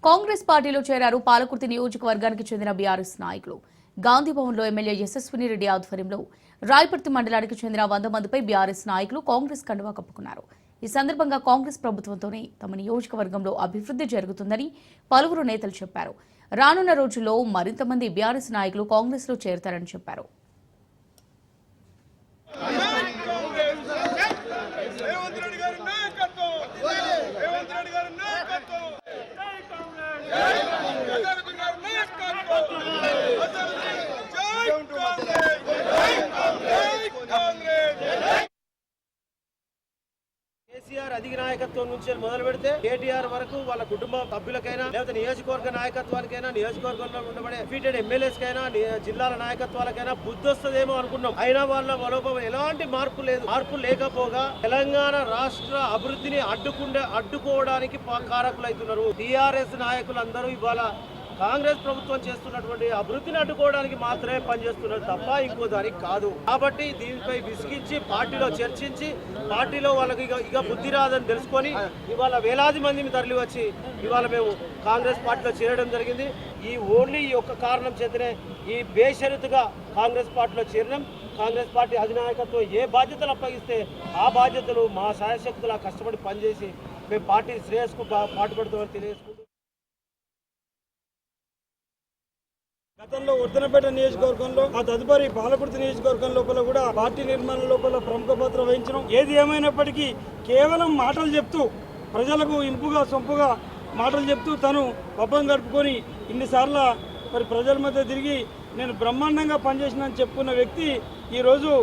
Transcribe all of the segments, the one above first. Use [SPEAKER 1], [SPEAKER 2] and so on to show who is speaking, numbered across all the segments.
[SPEAKER 1] కాంగ్రెస్ పార్టీలో చేరారు పాలకుర్తి నియోజకవర్గానికి చెందిన బీఆర్ఎస్ నాయకులు. గాంధీభవన్లో ఎమ్మెల్యే యశస్విని రెడ్డి ఆధ్వర్యంలో రాయపర్తి మండలానికి చెందిన 100 మందిపై బీఆర్ఎస్ నాయకులు కాంగ్రెస్ కండువా కప్పుకున్నారు. ఈ సందర్భంగా కాంగ్రెస్ ప్రభుత్వంతోనే తమ నియోజకవర్గంలో అభివృద్ధి జరుగుతుందని పలువురు నేతలు చెప్పారు. రానున్న రోజుల్లో మరింత మంది బీఆర్ఎస్ నాయకులు కాంగ్రెస్లో చేరతారని చెప్పారు.
[SPEAKER 2] కేసీఆర్ అధిక నాయకత్వం నుంచి మొదలు పెడితే కేటీఆర్ వరకు వాళ్ళ కుటుంబ సభ్యులకైనా లేకపోతే నియోజకవర్గ నాయకత్వానికైనా నియోజకవర్గంలో ఉండబడే డిఫీటెడ్ ఎమ్మెల్యేస్ కైనా జిల్లాల నాయకత్వాలకైనా బుద్ధి వస్తుందేమో అనుకున్నాం. అయినా వాళ్ళ మనోభావం ఎలాంటి మార్పు లేదు. మార్పు లేకపోగా తెలంగాణ రాష్ట్ర అభివృద్ధిని అడ్డుకోవడానికి కారకులైతున్నారు. టీఆర్ఎస్ నాయకులందరూ ఇవాళ కాంగ్రెస్ ప్రభుత్వం చేస్తున్నటువంటి అభివృద్ధిని అడ్డుకోవడానికి మాత్రమే పనిచేస్తున్నారు తప్ప ఇంకో దానికి కాదు. కాబట్టి దీనిపై విసిగించి పార్టీలో చర్చించి పార్టీలో వాళ్ళకి ఇక బుద్ధి రాదని తెలుసుకొని ఇవాళ వేలాది మందిని తరలి వచ్చి ఇవాళ మేము కాంగ్రెస్ పార్టీలో చేరడం జరిగింది. ఈ ఒక్క కారణం చేతనే ఈ బేషరతుగా కాంగ్రెస్ పార్టీలో చేరడం. కాంగ్రెస్ పార్టీ అధినాయకత్వం ఏ బాధ్యతలు అప్పగిస్తే ఆ బాధ్యతలు మా శాయశక్తులా కష్టపడి పనిచేసి మేము పార్టీ శ్రేయస్కు పాటుపడుతామని తెలియజేసుకుంటూ గతంలో వర్ధనపేట నియోజకవర్గంలో ఆ తదుపరి పాలకుర్తి నియోజకవర్గం లోపల కూడా పార్టీ నిర్మాణం లోపల ప్రముఖ పాత్ర వహించడం. ఏది ఏమైనప్పటికీ కేవలం మాటలు చెప్తూ ప్రజలకు ఇంపుగా సొంపుగా మాటలు చెప్తూ తను పబ్బం గడుపుకొని ఇన్నిసార్లు మరి ప్రజల మధ్య తిరిగి నేను బ్రహ్మాండంగా పనిచేసినని చెప్పుకున్న వ్యక్తి ఈరోజు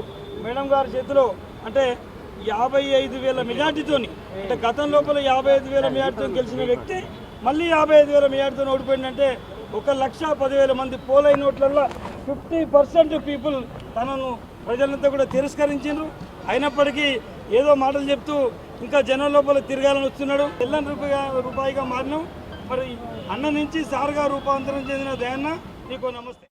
[SPEAKER 2] మేడం గారి చేతిలో అంటే 55,000 మెజార్టీతోని అంటే గతం లోపల 55,000 మెజార్టీతో గెలిచిన వ్యక్తి మళ్ళీ 55,000 మెజార్టీతో ఓడిపోయిందంటే 1,10,000 మంది పోలైన ఓట్లలో 50% పీపుల్ తనను ప్రజలంతా కూడా తిరస్కరించారు. అయినప్పటికీ ఏదో మాటలు చెప్తూ ఇంకా జనం లోపల తిరగాలని వస్తున్నాడు. తెల్లని రూపాయిగా మారినాం. మరి అన్న నుంచి సార్గా రూపాంతరం చెందిన దయన్న నీకు నమస్తే.